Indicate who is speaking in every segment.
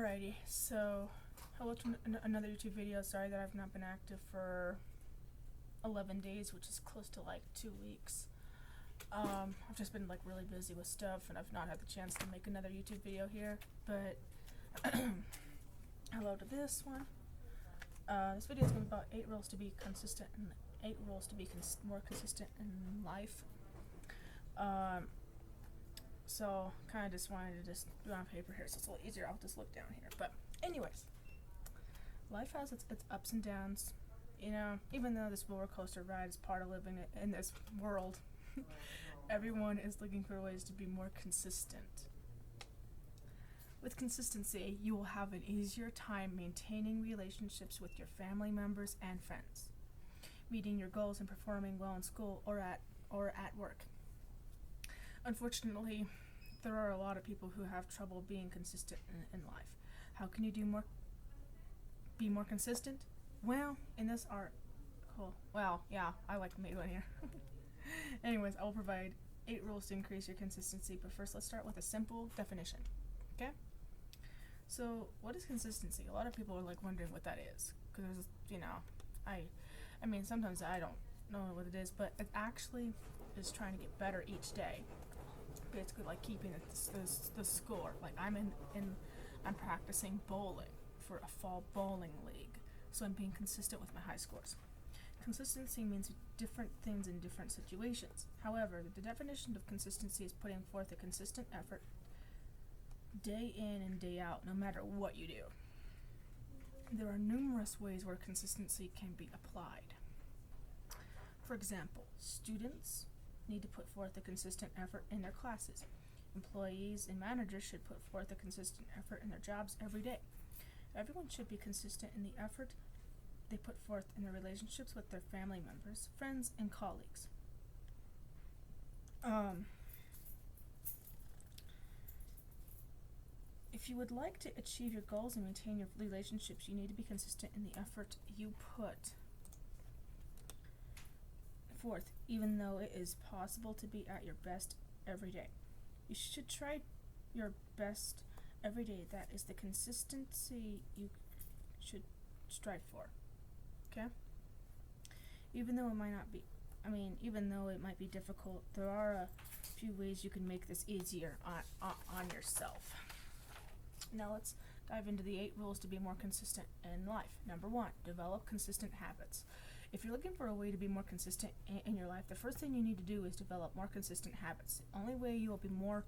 Speaker 1: Alrighty, so hello to another YouTube video. Sorry that I've not been active for 11 days, which is close to like 2 weeks. I've just been like really busy with stuff and I've not had the chance to make another YouTube video here, but hello to this one. This video is going to be about 8 rules to be consistent and 8 rules to be more consistent in life. So kind of just wanted to just do it on paper here, so it's a little easier. I'll just look down here. But anyways, life has its ups and downs. You know, even though this roller coaster ride is part of living in this world, everyone is looking for ways to be more consistent. With consistency, you will have an easier time maintaining relationships with your family members and friends, meeting your goals and performing well in school or at work. Unfortunately, there are a lot of people who have trouble being consistent in life. How can you be more consistent? Well, in this article, I like the one here. Anyways, I will provide 8 rules to increase your consistency, but first let's start with a simple definition, okay? So, what is consistency? A lot of people are like wondering what that is, because, you know, I mean, sometimes I don't know what it is, but it actually is trying to get better each day. Basically like keeping the score. Like I'm practicing bowling for a fall bowling league, so I'm being consistent with my high scores. Consistency means different things in different situations. However, the definition of consistency is putting forth a consistent effort day in and day out, no matter what you do. There are numerous ways where consistency can be applied. For example, students need to put forth a consistent effort in their classes. Employees and managers should put forth a consistent effort in their jobs every day. Everyone should be consistent in the effort they put forth in their relationships with their family members, friends, and colleagues. If you would like to achieve your goals and maintain your relationships, you need to be consistent in the effort you put forth, even though it is possible to be at your best every day. You should try your best every day. That is the consistency you should strive for. Okay? Even though it might be difficult, there are a few ways you can make this easier on yourself. Now let's dive into the 8 rules to be more consistent in life. Number 1, develop consistent habits. If you're looking for a way to be more consistent in your life, the first thing you need to do is develop more consistent habits. The only way you will be more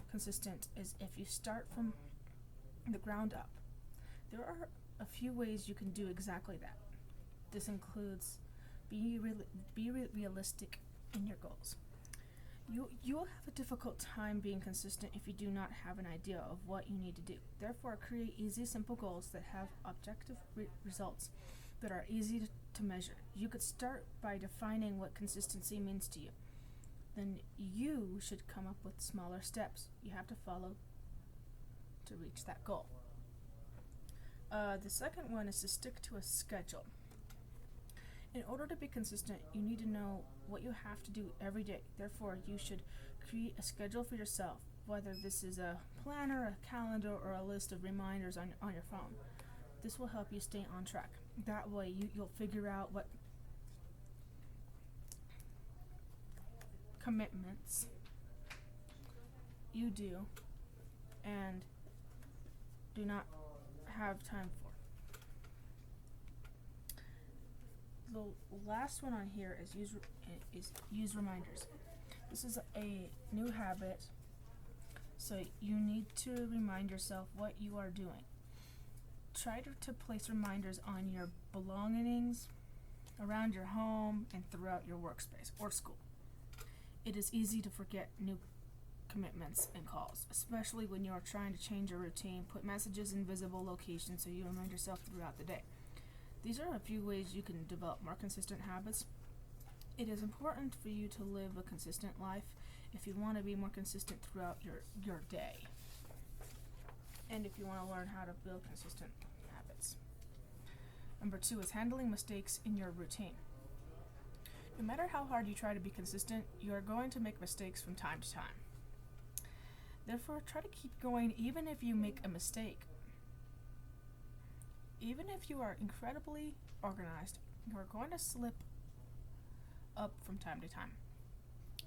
Speaker 1: consistent is if you start from the ground up. There are a few ways you can do exactly that. This includes be realistic in your goals. You'll have a difficult time being consistent if you do not have an idea of what you need to do. Therefore, create easy, simple goals that have objective results that are easy to measure. You could start by defining what consistency means to you. Then you should come up with smaller steps you have to follow to reach that goal. The second one is to stick to a schedule. In order to be consistent, you need to know what you have to do every day. Therefore, you should create a schedule for yourself, whether this is a planner, a calendar, or a list of reminders on your phone. This will help you stay on track. That way, you'll figure out what commitments you do and do not have time for. The last one on here is use reminders. This is a new habit, so you need to remind yourself what you are doing. Try to place reminders on your belongings, around your home, and throughout your workspace or school. It is easy to forget new commitments and calls, especially when you are trying to change your routine. Put messages in visible locations so you remind yourself throughout the day. These are a few ways you can develop more consistent habits. It is important for you to live a consistent life if you want to be more consistent throughout your day, and if you want to learn how to build consistent habits. Number 2 is handling mistakes in your routine. No matter how hard you try to be consistent, you are going to make mistakes from time to time. Therefore, try to keep going even if you make a mistake. Even if you are incredibly organized, you are going to slip up from time to time.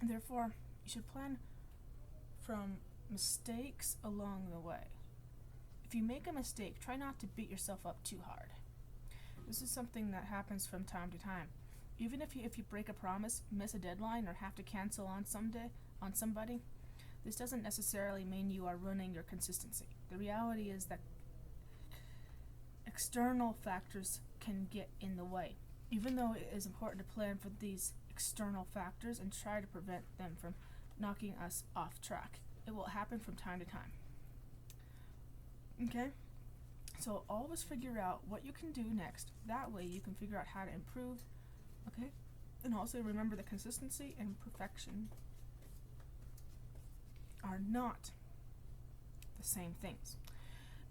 Speaker 1: Therefore, you should plan from mistakes along the way. If you make a mistake, try not to beat yourself up too hard. This is something that happens from time to time. Even if you break a promise, miss a deadline, or have to cancel on somebody, this doesn't necessarily mean you are ruining your consistency. The reality is that external factors can get in the way. Even though it is important to plan for these external factors and try to prevent them from knocking us off track, it will happen from time to time. Okay? So always figure out what you can do next. That way you can figure out how to improve. Okay? And also remember that consistency and perfection are not the same things.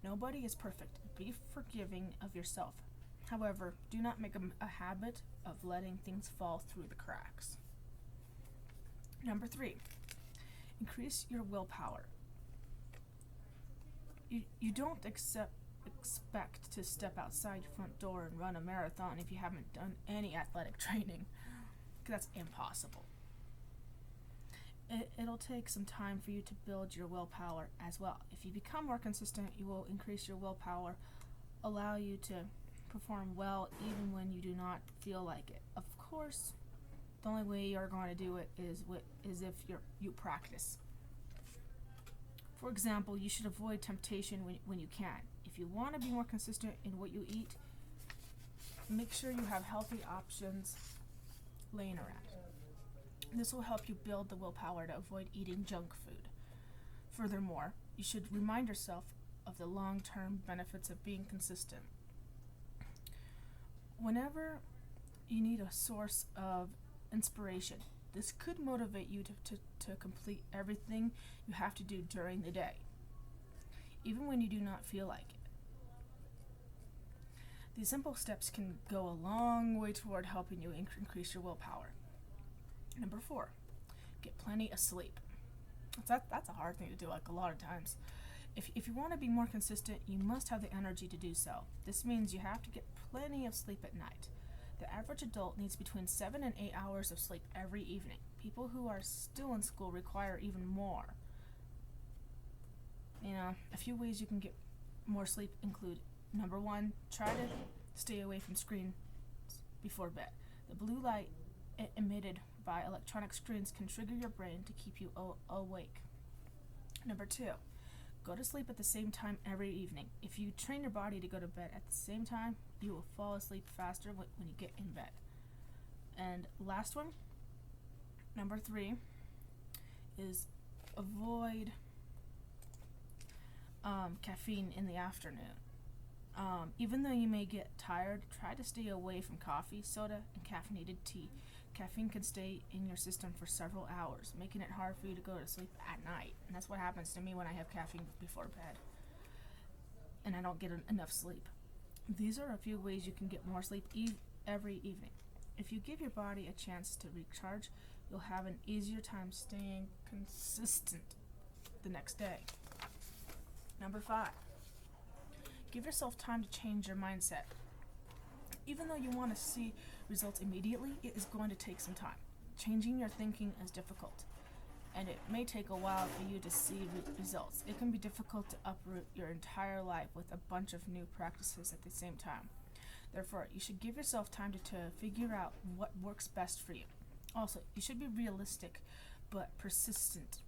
Speaker 1: Nobody is perfect. Be forgiving of yourself. However, do not make a habit of letting things fall through the cracks. Number 3, increase your willpower. You don't expect to step outside your front door and run a marathon if you haven't done any athletic training. That's impossible. It'll take some time for you to build your willpower as well. If you become more consistent, you will increase your willpower, allow you to perform well even when you do not feel like it. Of course, the only way you're going to do it is if you practice. For example, you should avoid temptation when you can. If you want to be more consistent in what you eat, make sure you have healthy options laying around. This will help you build the willpower to avoid eating junk food. Furthermore, you should remind yourself of the long-term benefits of being consistent. Whenever you need a source of inspiration, this could motivate you to complete everything you have to do during the day, even when you do not feel like it. These simple steps can go a long way toward helping you increase your willpower. Number 4, get plenty of sleep. That's a hard thing to do, like a lot of times. If you want to be more consistent, you must have the energy to do so. This means you have to get plenty of sleep at night. The average adult needs between 7 and 8 hours of sleep every evening. People who are still in school require even more. A few ways you can get more sleep include, number 1, try to stay away from screens before bed. The blue light emitted by electronic screens can trigger your brain to keep you awake. Number 2, go to sleep at the same time every evening. If you train your body to go to bed at the same time, you will fall asleep faster when you get in bed. And last one, number 3, is avoid caffeine in the afternoon. Even though you may get tired, try to stay away from coffee, soda, and caffeinated tea. Caffeine can stay in your system for several hours, making it hard for you to go to sleep at night. And that's what happens to me when I have caffeine before bed and I don't get enough sleep. These are a few ways you can get more sleep every evening. If you give your body a chance to recharge, you'll have an easier time staying consistent the next day. Number 5, give yourself time to change your mindset. Even though you want to see results immediately, it is going to take some time. Changing your thinking is difficult, and it may take a while for you to see results. It can be difficult to uproot your entire life with a bunch of new practices at the same time. Therefore, you should give yourself time to figure out what works best for you. Also, you should be realistic but persistent.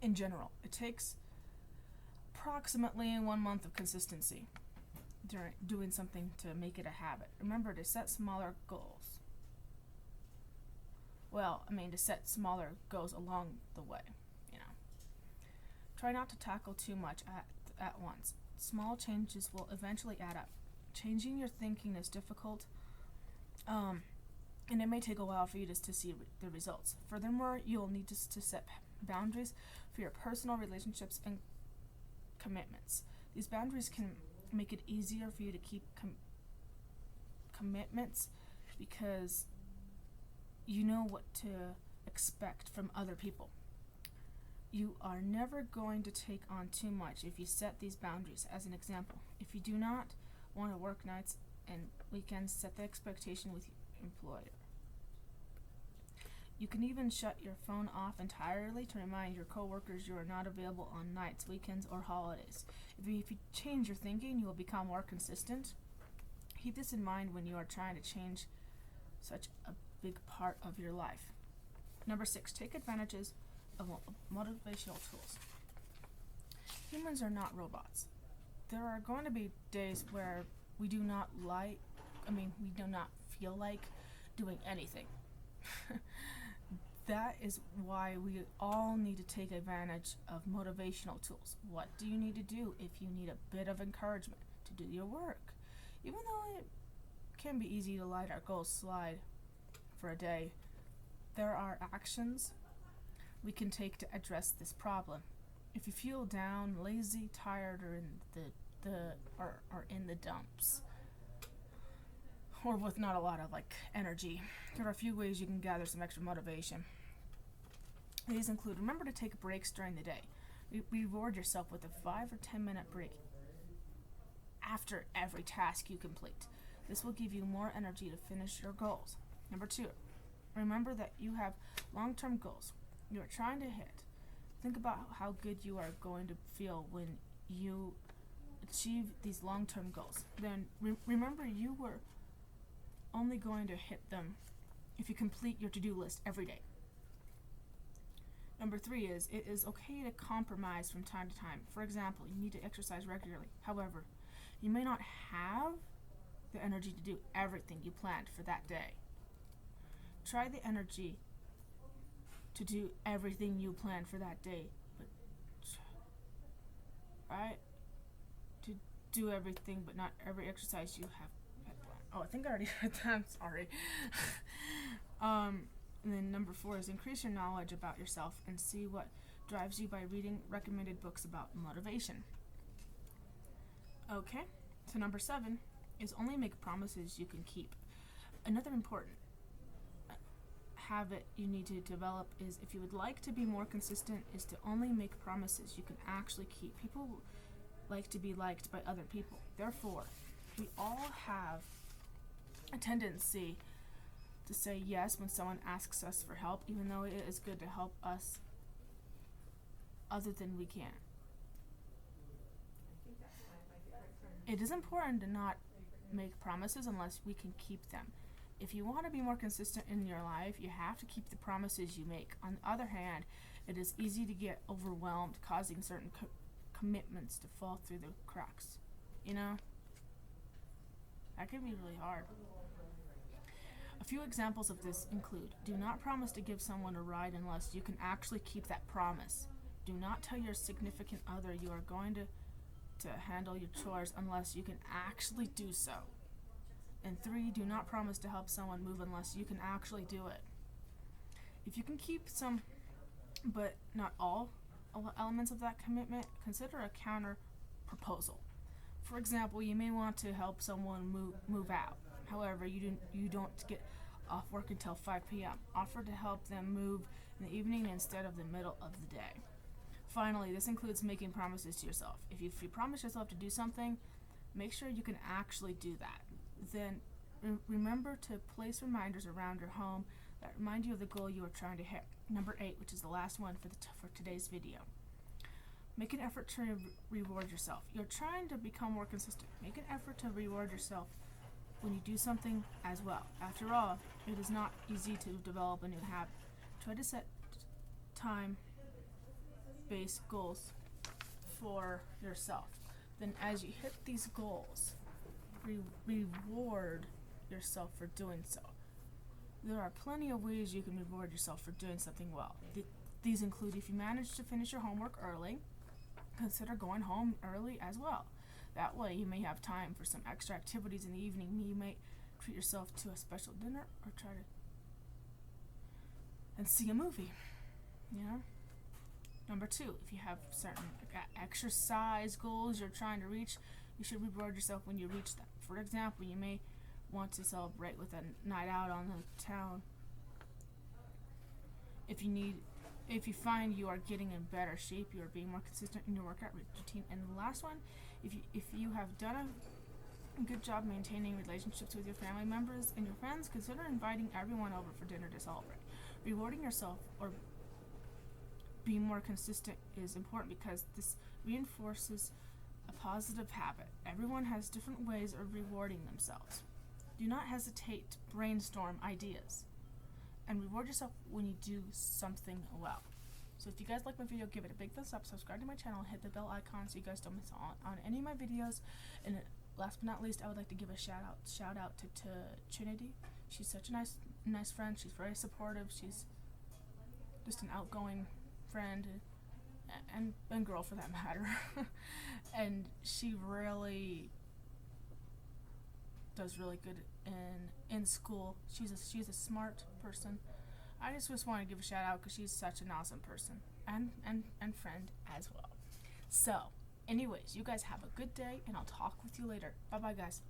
Speaker 1: In general, it takes approximately 1 month of consistency during doing something to make it a habit. Remember to set smaller goals. To set smaller goals along the way, Try not to tackle too much at once. Small changes will eventually add up. Changing your thinking is difficult, and it may take a while for you to see the results. Furthermore, you'll need to set boundaries for your personal relationships and commitments. These boundaries can make it easier for you to keep commitments because you know what to expect from other people. You are never going to take on too much if you set these boundaries. As an example, if you do not want to work nights and weekends, set the expectation with your employer. You can even shut your phone off entirely to remind your coworkers you are not available on nights, weekends, or holidays. If you change your thinking, you will become more consistent. Keep this in mind when you are trying to change such a big part of your life. Number 6, take advantages of motivational tools. Humans are not robots. There are going to be days where we do not feel like doing anything. That is why we all need to take advantage of motivational tools. What do you need to do if you need a bit of encouragement to do your work? Even though it can be easy to let our goals slide for a day, there are actions we can take to address this problem. If you feel down, lazy, tired, or in the dumps, or with not a lot of energy, there are a few ways you can gather some extra motivation. These include: remember to take breaks during the day. Reward yourself with a 5 or 10 minute break after every task you complete. This will give you more energy to finish your goals. Number 2, remember that you have long-term goals you are trying to hit. Think about how good you are going to feel when you achieve these long-term goals. Then remember you were only going to hit them if you complete your to-do list every day. Number 3 is, it is okay to compromise from time to time. For example, you need to exercise regularly. However, you may not have the energy to do everything you planned for that day. Try the energy to do everything you planned for that day, but to do everything, but not every exercise you have planned. Oh, I think I already heard that. I'm sorry. And then number 4 is, increase your knowledge about yourself and see what drives you by reading recommended books about motivation. Okay, so number 7 is, only make promises you can keep. Another important habit you need to develop is, if you would like to be more consistent, is to only make promises you can actually keep. People like to be liked by other people. Therefore, we all have a tendency to say yes when someone asks us for help, even though it is good to help us other than we can. It is important to not make promises unless we can keep them. If you want to be more consistent in your life, you have to keep the promises you make. On the other hand, it is easy to get overwhelmed, causing certain commitments to fall through the cracks. That can be really hard. A few examples of this include: do not promise to give someone a ride unless you can actually keep that promise. Do not tell your significant other you are going to handle your chores unless you can actually do so. And 3, do not promise to help someone move unless you can actually do it. If you can keep some, but not all, elements of that commitment, consider a counter proposal. For example, you may want to help someone move out. However, you don't get off work until 5 p.m. Offer to help them move in the evening instead of the middle of the day. Finally, this includes making promises to yourself. If you promise yourself to do something, make sure you can actually do that. Then remember to place reminders around your home that remind you of the goal you are trying to hit. Number 8, which is the last one for today's video. Make an effort to reward yourself. You're trying to become more consistent. Make an effort to reward yourself when you do something as well. After all, it is not easy to develop a new habit. Try to set time-based goals for yourself. Then as you hit these goals, reward yourself for doing so. There are plenty of ways you can reward yourself for doing something well. These include: if you manage to finish your homework early, consider going home early as well. That way you may have time for some extra activities in the evening. You may treat yourself to a special dinner or try to see a movie. Number 2, if you have certain exercise goals you're trying to reach, you should reward yourself when you reach them. For example, you may want to celebrate with a night out on the town. If you find you are getting in better shape, you are being more consistent in your workout routine. And the last one, if you have done Good job maintaining relationships with your family members and your friends. Consider inviting everyone over for dinner to celebrate. Rewarding yourself or being more consistent is important because this reinforces a positive habit. Everyone has different ways of rewarding themselves. Do not hesitate to brainstorm ideas and reward yourself when you do something well. So if you guys like my video, give it a big thumbs up, subscribe to my channel, hit the bell icon so you guys don't miss on any of my videos. And last but not least, I would like to give a shout out to Trinity. She's such a nice friend. She's very supportive. She's just an outgoing friend and girl for that matter. And she really does really good in school. She's a smart person. I just want to give a shout out because she's such an awesome person and friend as well. So anyways, you guys have a good day and I'll talk with you later. Bye bye guys.